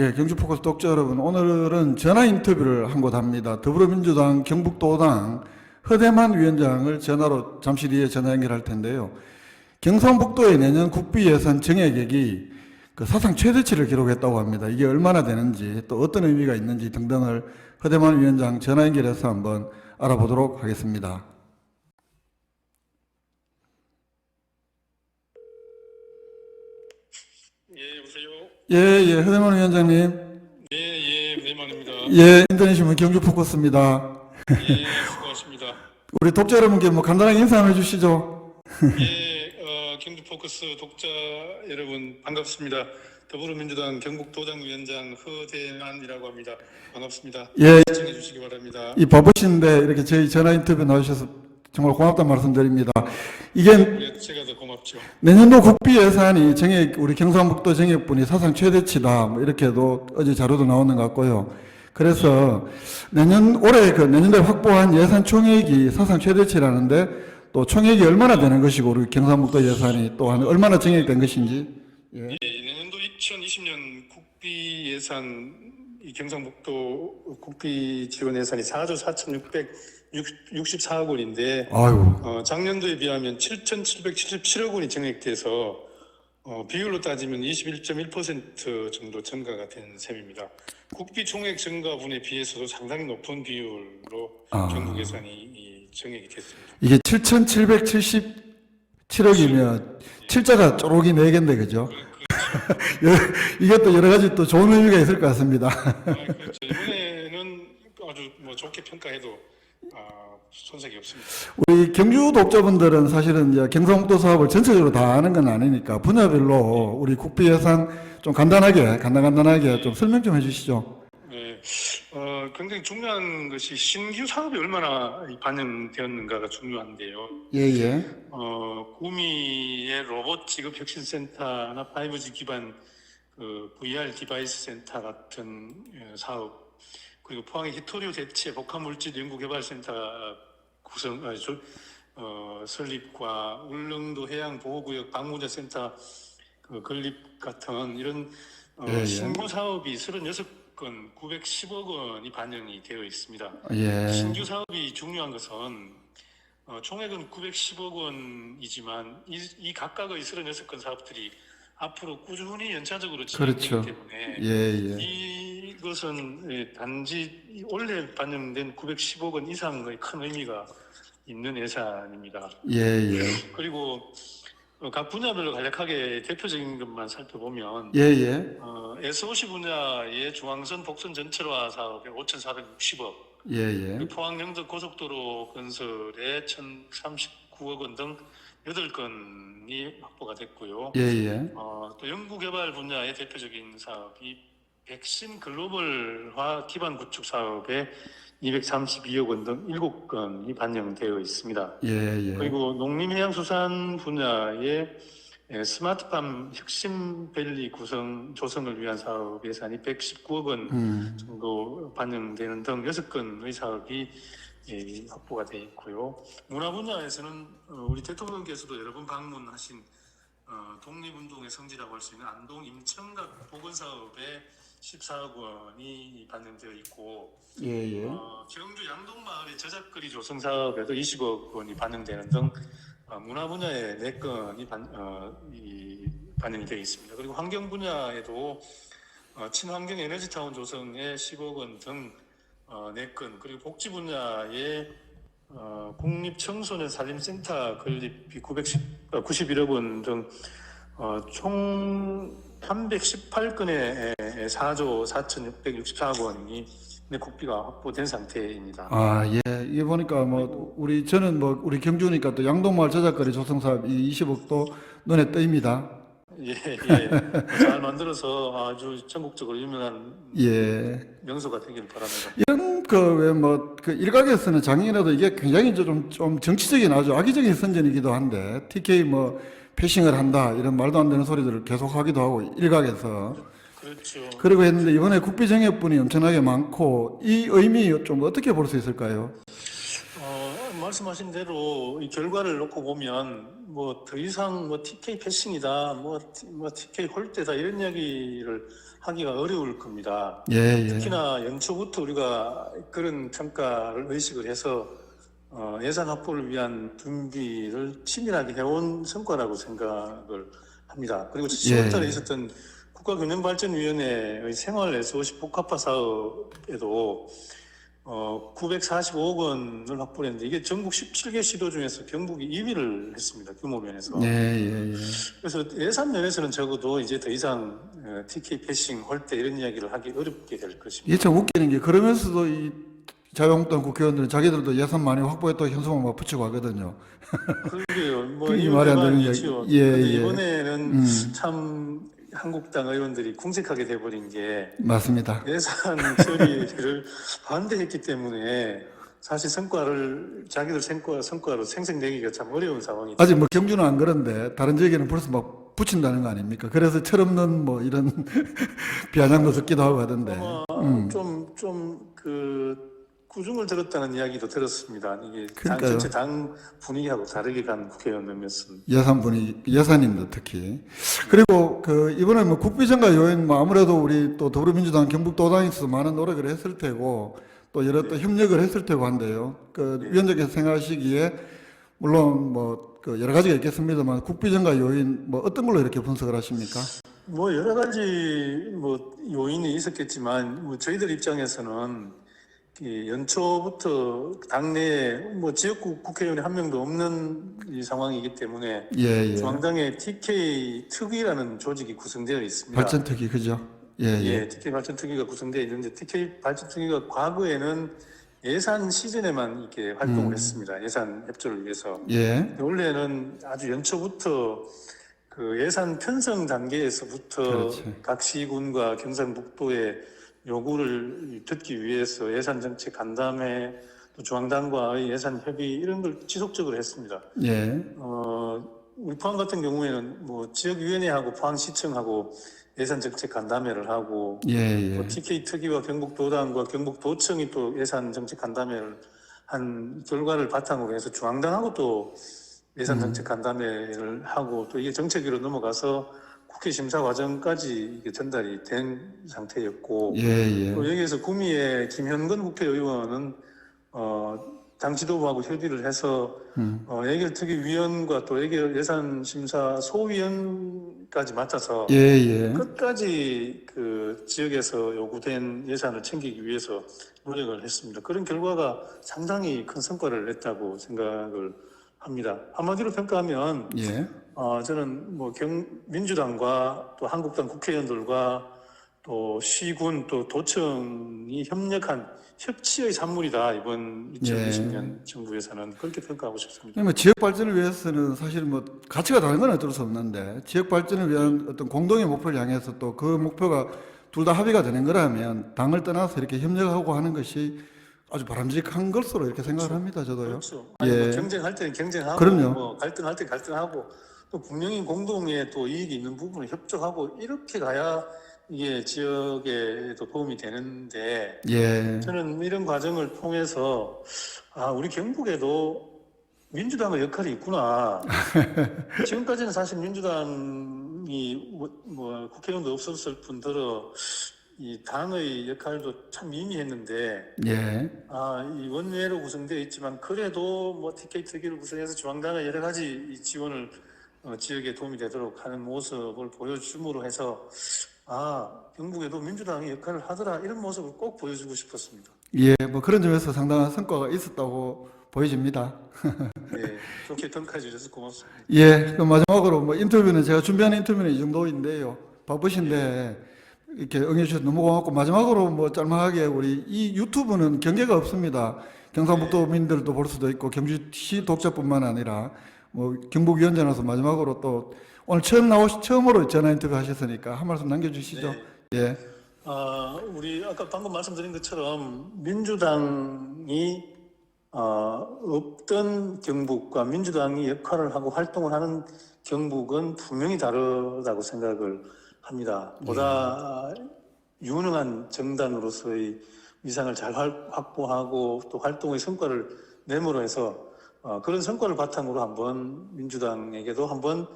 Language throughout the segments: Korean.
예, 경주포커스 독자 여러분, 오늘은 전화 인터뷰를 한 곳 합니다. 더불어민주당 경북도당 허대만 위원장을 전화로 잠시 뒤에 전화 연결할 텐데요. 경상북도의 내년 국비 예산 정액액이 그 사상 최대치를 기록했다고 합니다. 이게 얼마나 되는지 또 어떤 의미가 있는지 등등을 허대만 위원장 전화 연결해서 한번 알아보도록 하겠습니다. 예, 여보세요? 예, 허대만 위원장님. 예, 대만입니다. 예, 인터넷신문 경주포커스입니다. 예, 수고하십니다. 우리 독자 여러분께 뭐 간단하게 인사 한번 해주시죠. 예, 경주포커스 독자 여러분 반갑습니다. 더불어민주당 경북도당 위원장 허대만이라고 합니다. 반갑습니다. 예. 시청해 주시기 바랍니다. 이 바쁘신데 이렇게 저희 전화 인터뷰 나오셔서 정말 고맙다는 말씀드립니다. 이게 예, 제가 더 고맙죠. 내년도 국비 예산이 정액, 우리 경상북도 정액분이 사상 최대치다, 뭐 이렇게도 어제 자료도 나오는 것 같고요. 그래서 올해 내년도에 확보한 예산 총액이 사상 최대치라는데 또 총액이 얼마나 되는 것이고 우리 경상북도 예산이 또 얼마나 정액된 것인지. 예, 내년도 2020년 국비 예산 이 경상북도 국비 지원 예산이 4조 4,664억 원인데 아유. 작년도에 비하면 7,777억 원이 정액돼서 비율로 따지면 21.1% 정도 증가가 된 셈입니다. 국비 총액 증가분에 비해서도 상당히 높은 비율로 경북 예산이 정액이 됐습니다. 이게 7,777억이면 칠자가 쪼록이 4개인데 그죠? 이것도 여러 가지 또 좋은 의미가 있을 것 같습니다. 그렇죠. 이번에는 아주 좋게 평가해도 손색이 없습니다. 우리 경주 독자분들은 사실은 이제 경상북도 사업을 전체적으로 다 아는 건 아니니까 분야별로 우리 국비 예산 좀 간단하게 좀 설명 좀 해주시죠. 네, 굉장히 중요한 것이 신규 사업이 얼마나 반영되었는가가 중요한데요. 예. 구미의 로봇 지급 혁신센터나 5G 기반 VR 디바이스 센터 같은 사업, 그리고 포항의 히토류 대체 복합물질 연구개발센터 설립과 울릉도 해양보호구역 방문자 센터 건립 같은 이런 신규 사업이 36건 910억 원이 반영이 되어 있습니다. 예. 신규 사업이 중요한 것은 총액은 910억 원이지만 이 각각의 36건 사업들이 앞으로 꾸준히 연차적으로 진행되기 그렇죠. 때문에 이것은 단지 올해 반영된 910억 원 이상의 큰 의미가 있는 예산입니다. 예. 그리고 각 분야별로 간략하게 대표적인 것만 살펴보면 SOC 분야의 중앙선 복선 전철화 사업에 5,460억, 포항 영덕 고속도로 건설에 1,039억 원 등 8건이 확보가 됐고요. 또 연구개발 분야의 대표적인 사업이 백신 글로벌화 기반 구축 사업에 232억 원 등 7건이 반영되어 있습니다. 그리고 농림해양수산 분야의 스마트팜 혁신밸리 조성을 위한 사업 예산이 119억 원 정도 반영되는 등 6건의 사업이 확보가 되어 있고요. 문화 분야에서는 우리 대통령께서도 여러 번 방문하신 독립운동의 성지라고 할 수 있는 안동 임청각 보건사업에 14억 원이 반영되어 있고 경주 양동마을의 저작거리 조성 사업에도 20억 원이 반영되는 등 문화 분야에 4건이 반영이 되어 있습니다. 그리고 환경 분야에도 친환경 에너지타운 조성에 10억 원 등 4건, 그리고 복지 분야에 국립청소년 살림센터 건립비 91억 원 등 총 318건의 4조 4,664억 원이 국비가 확보된 상태입니다. 이게 보니까 저는 우리 경주니까 또 양동마을 저작거리 조성 사업 이 20억도 눈에 띄입니다. 잘 만들어서 아주 전국적으로 유명한 명소가 되길 바랍니다. 이런 일각에서는 작년에도 이게 굉장히 좀 정치적인 아주 악의적인 선전이기도 한데 TK 패싱을 한다 이런 말도 안 되는 소리들을 계속 하기도 하고 일각에서 그렇죠. 그리고 했는데 이번에 국비 정액분이 엄청나게 많고 이 의미 좀 어떻게 볼 수 있을까요? 말씀하신 대로 이 결과를 놓고 보면 뭐 더 이상 뭐 TK 패싱이다, 뭐 TK 홀대다 이런 이야기를 하기가 어려울 겁니다. 예, 예. 특히나 연초부터 우리가 그런 평가를 의식을 해서 예산 확보를 위한 준비를 치밀하게 해온 성과라고 생각을 합니다. 그리고 10월달에 예. 있었던 국가균형발전위원회의 생활 SOC 복합화 사업에도 945억 원을 확보했는데 이게 전국 17개 시도 중에서 경북이 2위를 했습니다. 규모 면에서. 예, 예, 예. 그래서 예산 면에서는 적어도 이제 더 이상 TK 패싱, 홀대 이런 이야기를 하기 어렵게 될 것입니다. 이게 참 웃기는 게 그러면서도 이 자유한국당 국회의원들은 자기들도 예산 많이 확보했다고 현수막 막 붙이고 하거든요. 그러게요. 뭐 그게 이런 말이 안 되는 대만이지요. 게- 예, 근데 예. 이번에는 참 한국당 의원들이 궁색하게 돼버린 게 맞습니다. 예산 처리를 반대했기 때문에 사실 자기들 성과로 생색내기가 참 어려운 상황이죠. 아직 뭐 경주는 안 그런데 다른 지역에는 벌써 막 붙인다는 거 아닙니까? 그래서 철없는 뭐 이런 비아냥도 듣기도 하고 하던데. 좀 구중을 들었다는 이야기도 들었습니다. 이게 그러니까요. 전체 당 분위기하고 다르게 간 국회의원 몇은. 예산인도 특히. 그리고 이번에 뭐 국비정가 요인 뭐 아무래도 우리 또 더불어민주당 경북도당에서 많은 노력을 했을 테고 또 여러 또 협력을 했을 테고 한데요. 위원장께서 생각하시기에 물론 뭐 여러 가지가 있겠습니다만 국비정가 요인 뭐 어떤 걸로 이렇게 분석을 하십니까? 뭐 여러 가지 뭐 요인이 있었겠지만 뭐 저희들 입장에서는 이 연초부터 당내에 뭐 지역구 국회의원이 한 명도 없는 이 상황이기 때문에 예, 예. 중앙당에 TK 특위라는 조직이 구성되어 있습니다. 발전특위 그죠? 예, 예. 예, TK 발전특위가 구성되어 있는데 TK 발전특위가 과거에는 예산 시즌에만 이렇게 활동을 했습니다. 예산 협조를 위해서. 예. 원래는 아주 연초부터 그 예산 편성 단계에서부터 그렇지. 각 시군과 경상북도의 요구를 듣기 위해서 예산 정책 간담회, 또 중앙당과의 예산 협의 이런 걸 지속적으로 했습니다. 예. 우리 포항 같은 경우에는 뭐 지역위원회하고 포항시청하고 예산 정책 간담회를 하고 예, 예. 또 TK 특위와 경북도당과 경북도청이 또 예산 정책 간담회를 한 결과를 바탕으로 해서 중앙당하고 또 예산 정책 간담회를 하고 또 이게 정책위로 넘어가서 국회 심사 과정까지 이게 전달이 된 상태였고 예, 예. 또 여기에서 구미의 김현근 국회의원은 당 지도부하고 협의를 해서 예결특위위원과 또 예산심사 소위원까지 맡아서 예, 예. 끝까지 그 지역에서 요구된 예산을 챙기기 위해서 노력을 했습니다. 그런 결과가 상당히 큰 성과를 냈다고 생각을 합니다. 한마디로 평가하면 예. 저는 뭐 민주당과 또 한국당 국회의원들과 또 시군 또 도청이 협력한 협치의 산물이다 이번 2020년 정부 예산은 그렇게 평가하고 싶습니다. 뭐 지역 발전을 위해서는 사실 뭐 가치가 다른 건 어쩔 수 없는데 지역 발전을 위한 어떤 공동의 목표를 향해서 또 그 목표가 둘 다 합의가 되는 거라면 당을 떠나서 이렇게 협력하고 하는 것이 아주 바람직한 것으로 이렇게 생각을 합니다. 저도요. 그렇죠. 아니, 예. 뭐 경쟁할 때는 경쟁하고, 그럼요. 뭐 갈등할 때 갈등하고, 또 분명히 공동의 또 이익이 있는 부분을 협조하고 이렇게 가야 이게 지역에도 도움이 되는데 예. 저는 이런 과정을 통해서 우리 경북에도 민주당의 역할이 있구나. 지금까지는 사실 민주당이 뭐 국회의원도 없었을 뿐더러 이 당의 역할도 참 미미했는데 예. 이 원외로 구성되어 있지만 그래도 뭐 TK 특위를 구성해서 중앙당의 여러 가지 이 지원을 지역에 도움이 되도록 하는 모습을 보여줌으로 해서 경북에도 민주당이 역할을 하더라 이런 모습을 꼭 보여주고 싶었습니다. 예. 뭐 그런 점에서 상당한 성과가 있었다고 보여집니다. 네, 좋게 평가해 주셔서 고맙습니다. 예. 그 마지막으로 뭐 인터뷰는 제가 준비한 인터뷰는 이 정도인데요. 바쁘신데 이렇게 응해주셔서 너무 고맙고 마지막으로 뭐 짤막하게 우리 이 유튜브는 경계가 없습니다. 경상북도민들도 볼 수도 있고 경주시 독자뿐만 아니라 뭐 경북위원장으로서 마지막으로 또 오늘 처음으로 전화 인터뷰 하셨으니까 한 말씀 남겨주시죠. 네. 예. 우리 아까 방금 말씀드린 것처럼 민주당이 없던 경북과 민주당이 역할을 하고 활동을 하는 경북은 분명히 다르다고 생각을 합니다. 보다 유능한 정당으로서의 위상을 잘 확보하고 또 활동의 성과를 내모로 해서 그런 성과를 바탕으로 한번 민주당에게도 한번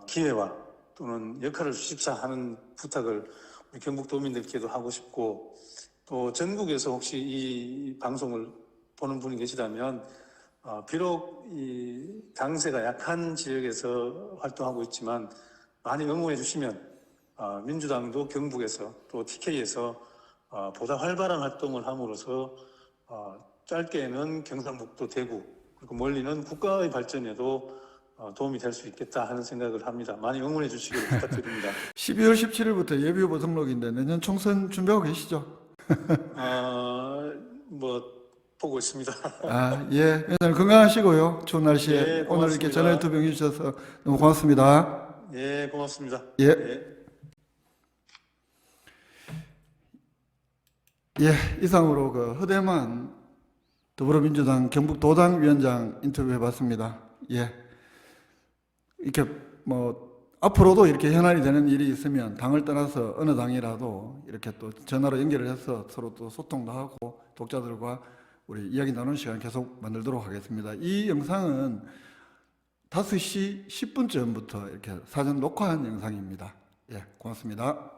기회와 또는 역할을 주십사 하는 부탁을 우리 경북도민들께도 하고 싶고, 또 전국에서 혹시 이 방송을 보는 분이 계시다면 비록 이 당세가 약한 지역에서 활동하고 있지만 많이 응원해 주시면 민주당도 경북에서 또 TK에서 보다 활발한 활동을 함으로써 짧게는 경상북도 대구, 그리고 멀리는 국가의 발전에도 도움이 될 수 있겠다 하는 생각을 합니다. 많이 응원해 주시기를 부탁드립니다. 12월 17일부터 예비후보 등록인데 내년 총선 준비하고 계시죠? 뭐 보고 있습니다. 예. 일단 건강하시고요. 좋은 날씨에 예, 오늘 고맙습니다. 이렇게 전화 인터뷰 해주셔서 너무 고맙습니다. 예, 고맙습니다. 예. 예, 이상으로 그 허대만 더불어민주당 경북도당 위원장 인터뷰 해봤습니다. 예. 이렇게 뭐 앞으로도 이렇게 현안이 되는 일이 있으면 당을 떠나서 어느 당이라도 이렇게 또 전화로 연결을 해서 서로 또 소통도 하고 독자들과 우리 이야기 나누는 시간 계속 만들도록 하겠습니다. 이 영상은 5시 10분 전부터 이렇게 사전 녹화한 영상입니다. 예, 고맙습니다.